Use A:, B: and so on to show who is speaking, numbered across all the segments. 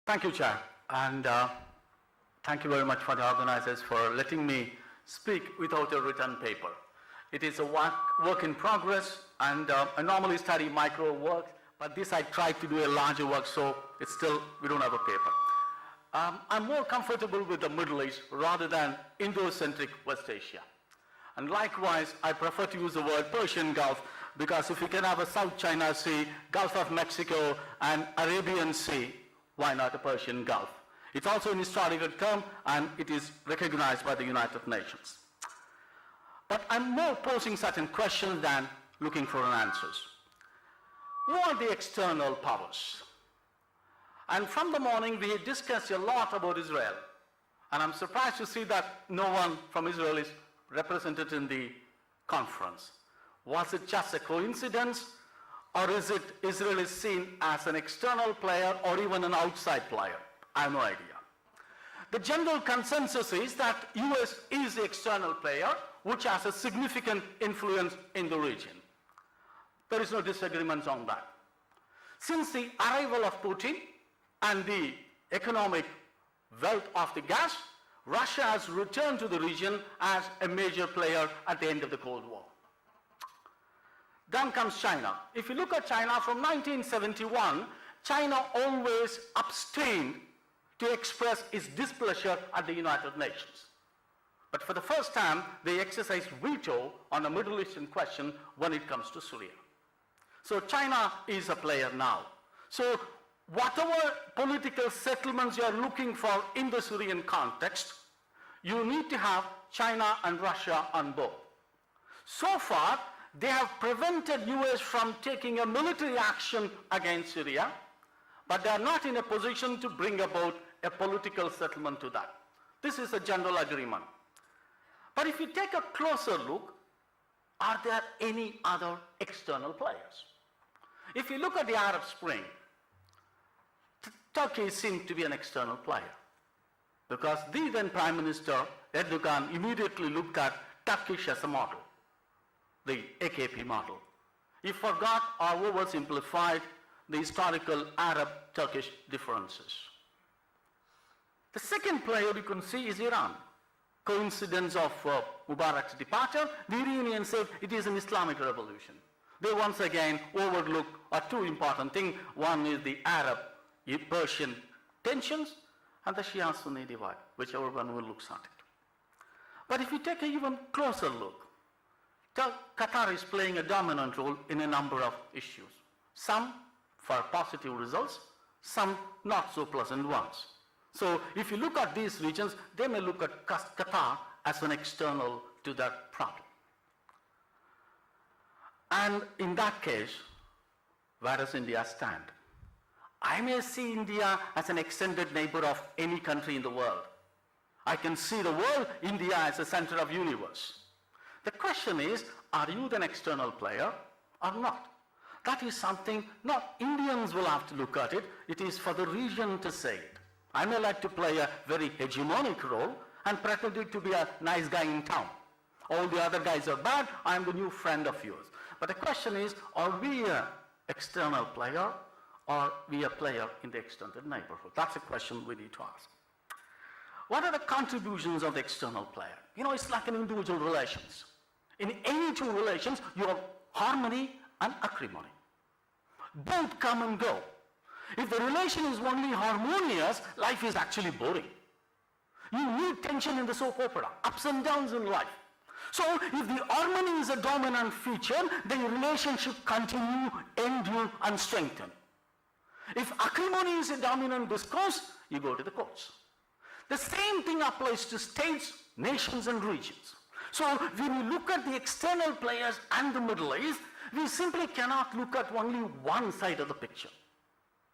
A: Thank you, Chair, and thank you very much for the organizers for letting me speak without a written paper. It is a work in progress, and I normally study micro work, but this I tried to do a larger work, so it's still, we don't have a paper. I'm more comfortable with the Middle East rather than Indo-centric West Asia. And likewise, I prefer to use the word Persian Gulf, because if you can have a South China Sea, Gulf of Mexico, and Arabian Sea, why not a Persian Gulf? It's also an historical term, and it is recognized by the United Nations. But I'm more posing certain questions than looking for answers. Who are the external powers? And from the morning, we discussed a lot about Israel. And I'm surprised to see that no one from Israel is represented in the conference. Was it just a coincidence? Or is it Israel is seen as an external player or even an outside player? I have no idea. The general consensus is that US is the external player, which has a significant influence in the region. There is no disagreement on that. Since the arrival of Putin and the economic wealth of the gas, Russia has returned to the region as a major player at the end of the Cold War. Then comes China. If you look at China from 1971, China always abstained to express its displeasure at the United Nations. But for the first time, they exercised veto on the Middle Eastern question when it comes to Syria. So China is a player now. So whatever political settlements you are looking for in the Syrian context, you need to have China and Russia on board. So far, they have prevented US from taking a military action against Syria, but they are not in a position to bring about a political settlement to that. This is a general agreement. But if you take a closer look, are there any other external players? If you look at the Arab Spring, Turkey seemed to be an external player, because the then Prime Minister Erdogan immediately looked at Turkish as a model, the AKP model. He forgot or oversimplified the historical Arab-Turkish differences. The second player you can see is Iran. Coincidence of Mubarak's departure, the Iranians say it is an Islamic revolution. They once again overlook two important things. One is the Arab-Persian tensions and the Shia-Sunni divide, whichever one will look at it. But if you take an even closer look, Qatar is playing a dominant role in a number of issues. Some for positive results, some not so pleasant ones. So if you look at these regions, they may look at Qatar as an external to that problem. And in that case, where does India stand? I may see India as an extended neighbor of any country in the world. I can see the world, India, as a center of universe. The question is, are you an external player or not? That is something not Indians will have to look at it. It is for the region to say it. I may like to play a very hegemonic role and pretend to be a nice guy in town. All the other guys are bad, I am the new friend of yours. But the question is, are we an external player or are we a player in the extended neighborhood? That's a question we need to ask. What are the contributions of the external player? You know, it's like an individual relations. In any two relations, you have harmony and acrimony. Both come and go. If the relation is only harmonious, life is actually boring. You need tension in the soap opera, ups and downs in life. So if the harmony is a dominant feature, the relationship continue, endure, and strengthen. If acrimony is a dominant discourse, you go to the courts. The same thing applies to states, nations, and regions. So when you look at the external players and the Middle East, we simply cannot look at only one side of the picture.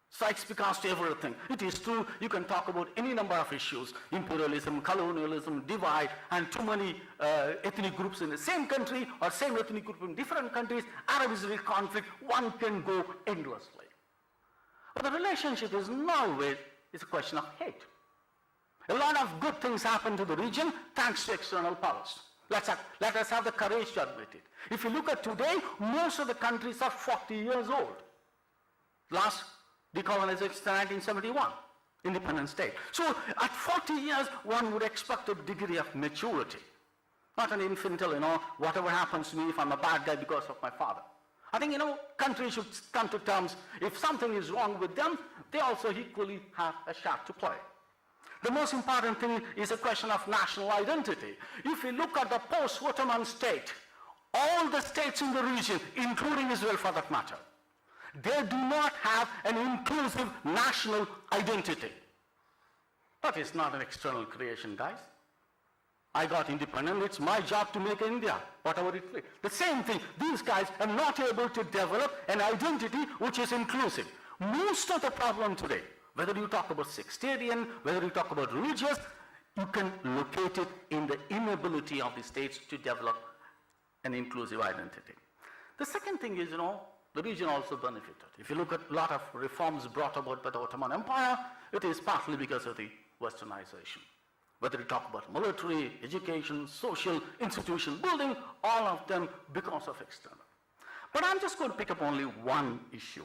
A: Sides because to everything. It is true, you can talk about any number of issues, imperialism, colonialism, divide, and too many ethnic groups in the same country or same ethnic group in different countries, Arab-Israeli conflict, one can go endlessly. But the relationship is nowhere, it's a question of hate. A lot of good things happen to the region thanks to external powers. Let us have the courage to admit it. If you look at today, most of the countries are 40 years old. Last decolonization in 1971. independent state. So at 40 years, one would expect a degree of maturity. Not an infantile, whatever happens to me if I'm a bad guy because of my father. I think, countries should come to terms. If something is wrong with them, they also equally have a shot to play. The most important thing is a question of national identity. If we look at the post-Ottoman state, all the states in the region, including Israel for that matter, they do not have an inclusive national identity. That is not an external creation, guys. I got independent, it's my job to make India, whatever it is. The same thing, these guys are not able to develop an identity which is inclusive. Most of the problem today, whether you talk about sectarian, whether you talk about religious, you can locate it in the inability of the states to develop an inclusive identity. The second thing is, the region also benefited. If you look at a lot of reforms brought about by the Ottoman Empire, it is partly because of the westernization. Whether you talk about military, education, social, institution building, all of them because of external. But I'm just going to pick up only one issue.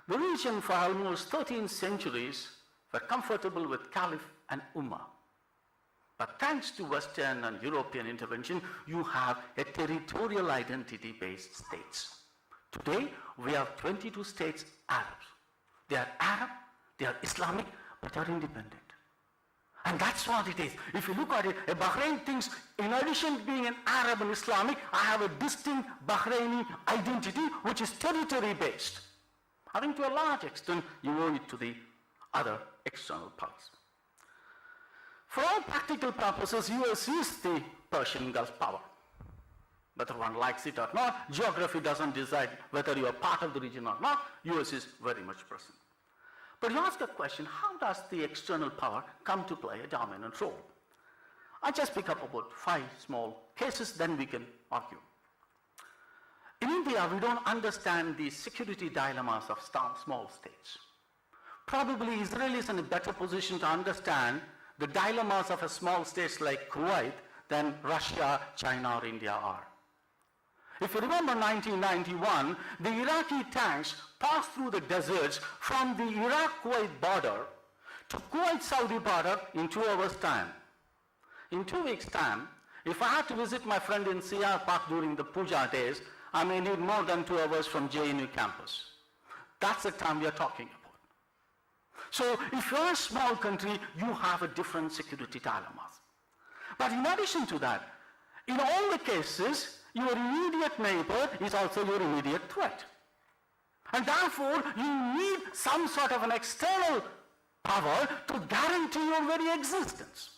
A: The region for almost 13 centuries were comfortable with Caliph and Ummah. But thanks to Western and European intervention, you have a territorial identity-based states. Today, we have 22 states Arabs. They are Arab, they are Islamic, but they are independent. And that's what it is. If you look at it, Bahrain thinks, in addition to being an Arab and Islamic, I have a distinct Bahraini identity, which is territory-based. I think to a large extent, you owe it to the other external powers. For all practical purposes, US is the Persian Gulf power. Whether one likes it or not, geography doesn't decide whether you are part of the region or not. US is very much present. But you ask a question, how does the external power come to play a dominant role? I just pick up about 5 small cases, then we can argue. In India, we don't understand the security dilemmas of small states. Probably Israel is in a better position to understand the dilemmas of a small state like Kuwait than Russia, China, or India are. If you remember 1991, the Iraqi tanks passed through the deserts from the Iraq-Kuwait border to Kuwait-Saudi border in 2 hours' time. In 2 weeks' time, if I had to visit my friend in CR Park during the puja days, I may need more than 2 hours from JNU campus. That's the time we are talking about. So if you're a small country, you have a different security dilemmas. But in addition to that, in all the cases, your immediate neighbor is also your immediate threat. And therefore, you need some sort of an external power to guarantee your very existence.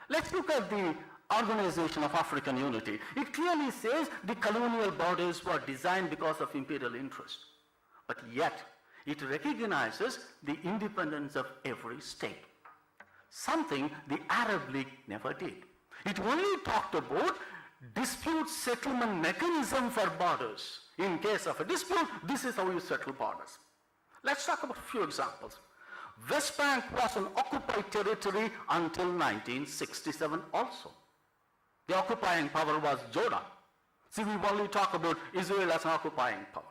A: Let's look at the Organization of African Unity. It clearly says the colonial borders were designed because of imperial interest. But yet, it recognizes the independence of every state. Something the Arab League never did. It only talked about dispute settlement mechanism for borders. In case of a dispute, this is how you settle borders. Let's talk about a few examples. West Bank was an occupied territory until 1967 also. The occupying power was Jordan. See, we only talk about Israel as an occupying power.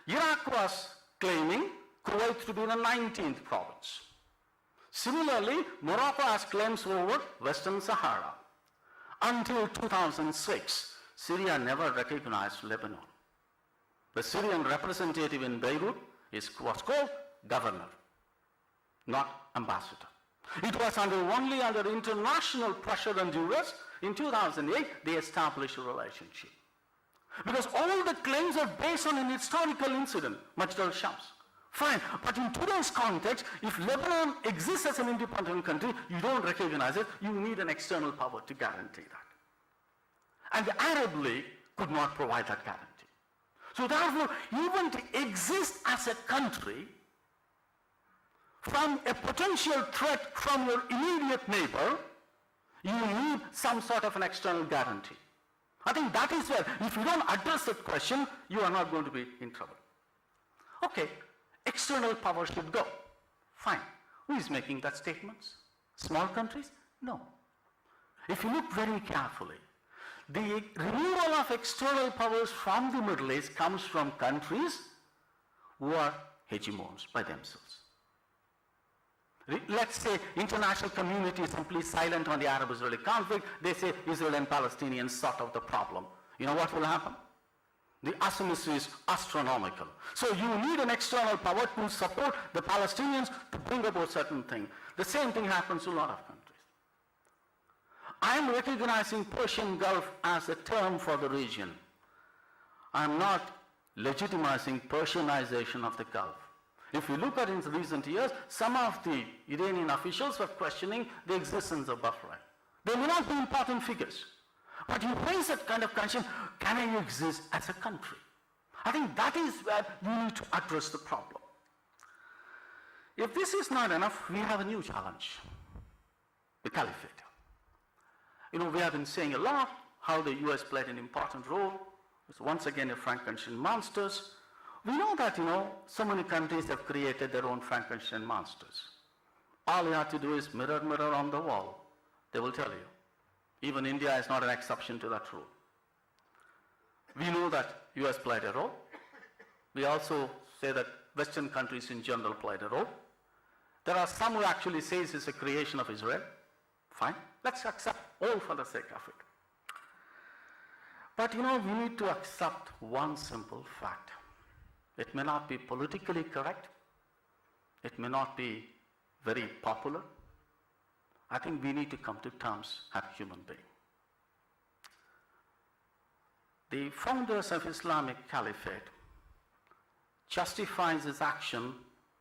A: Iraq was claiming Kuwait to be the 19th province. Similarly, Morocco has claims over Western Sahara. Until 2006, Syria never recognized Lebanon. The Syrian representative in Beirut was called governor, not ambassador. It was only under international pressure and duress in 2008 they established a relationship. Because all the claims are based on an historical incident, Majd al-Shams. Fine, but in today's context, if Lebanon exists as an independent country, you don't recognize it, you need an external power to guarantee that. And the Arab League could not provide that guarantee. So therefore, even to exist as a country, from a potential threat from your immediate neighbor, you need some sort of an external guarantee. I think that is where, if you don't address that question, you are not going to be in trouble. Okay, external power should go. Fine. Who is making that statement? Small countries? No. If you look very carefully, the removal of external powers from the Middle East comes from countries who are hegemons by themselves. Let's say international community is simply silent on the Arab-Israeli conflict. They say Israel and Palestinians sort out the problem. You know what will happen? The asymmetry is astronomical. So you need an external power to support the Palestinians to bring about certain things. The same thing happens to a lot of countries. I am recognizing Persian Gulf as a term for the region. I am not legitimizing Persianization of the Gulf. If you look at in recent years, some of the Iranian officials were questioning the existence of Bahrain. They may not be important figures, but you raise that kind of question, can I exist as a country? I think that is where you need to address the problem. If this is not enough, we have a new challenge, the caliphate. You know, we have been saying a lot how the US played an important role. It's once again a Frankenstein monsters. We know that, you know, so many countries have created their own Frankenstein monsters. All you have to do is mirror, mirror on the wall. They will tell you. Even India is not an exception to that rule. We know that US played a role. We also say that Western countries in general played a role. There are some who actually say it's a creation of Israel. Fine. Let's accept all for the sake of it. But you know, we need to accept one simple fact. It may not be politically correct. It may not be very popular. I think we need to come to terms as human beings. The founders of Islamic Caliphate justifies his action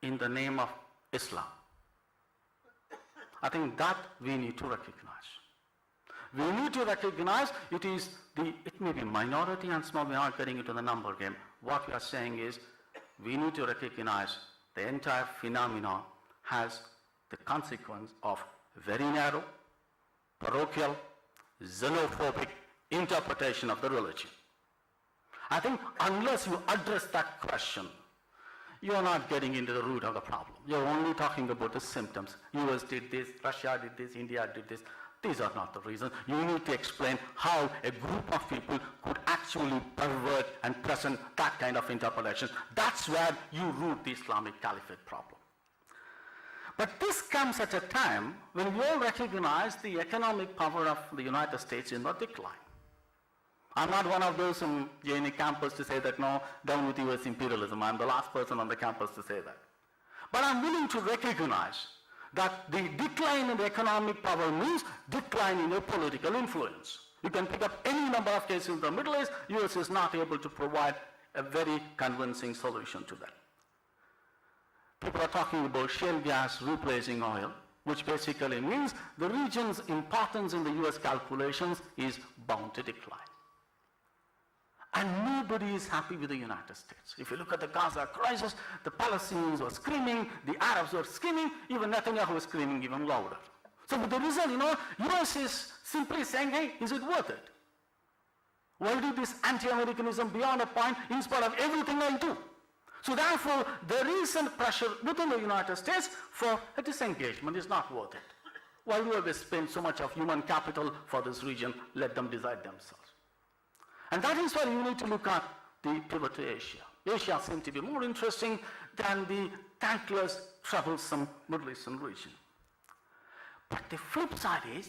A: in the name of Islam. I think that we need to recognize. We need to recognize it may be minority and small, we are not getting into the number game. What we are saying is we need to recognize the entire phenomenon has the consequence of very narrow, parochial, xenophobic interpretation of the religion. I think unless you address that question, you are not getting into the root of the problem. You're only talking about the symptoms. US did this, Russia did this, India did this. These are not the reasons. You need to explain how a group of people could actually pervert and present that kind of interpretation. That's where you root the Islamic Caliphate problem. But this comes at a time when we all recognize the economic power of the United States in the decline. I'm not one of those on JNE campus to say that, no, down with US imperialism. I'm the last person on the campus to say that. But I'm willing to recognize that the decline in the economic power means decline in your political influence. You can pick up any number of cases in the Middle East, US is not able to provide a very convincing solution to that. People are talking about shale gas replacing oil, which basically means the region's importance in the US calculations is bound to decline. And nobody is happy with the United States. If you look at the Gaza crisis, the Palestinians were screaming, the Arabs were screaming, even Netanyahu was screaming even louder. So with the result, you know, US is simply saying, hey, is it worth it? Why do this anti-Americanism beyond a point in spite of everything I do? So therefore, there is some pressure within the United States for a disengagement. It's not worth it. Why do we spend so much of human capital for this region? Let them decide themselves. And that is where you need to look at the pivot to Asia. Asia seems to be more interesting than the thankless, troublesome Middle Eastern region. But the flip side is,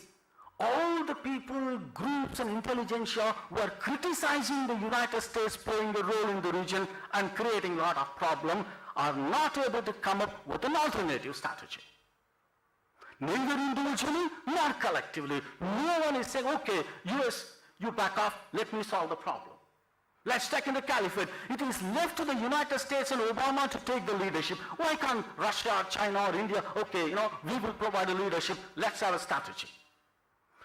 A: all the people, groups and intelligentsia who are criticizing the United States playing a role in the region and creating a lot of problem are not able to come up with an alternative strategy. Neither individually nor collectively. No one is saying, okay, US, you back off, let me solve the problem. Let's take in the caliphate. It is left to the United States and Obama to take the leadership. Why can't Russia, China or India, okay, you know, we will provide the leadership, let's have a strategy.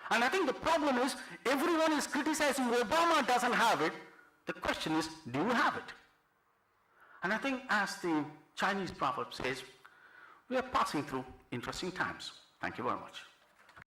A: And I think the problem is, everyone is criticizing Obama doesn't have it. The question is, do you have it? And I think as the Chinese proverb says, we are passing through interesting times. Thank you very much.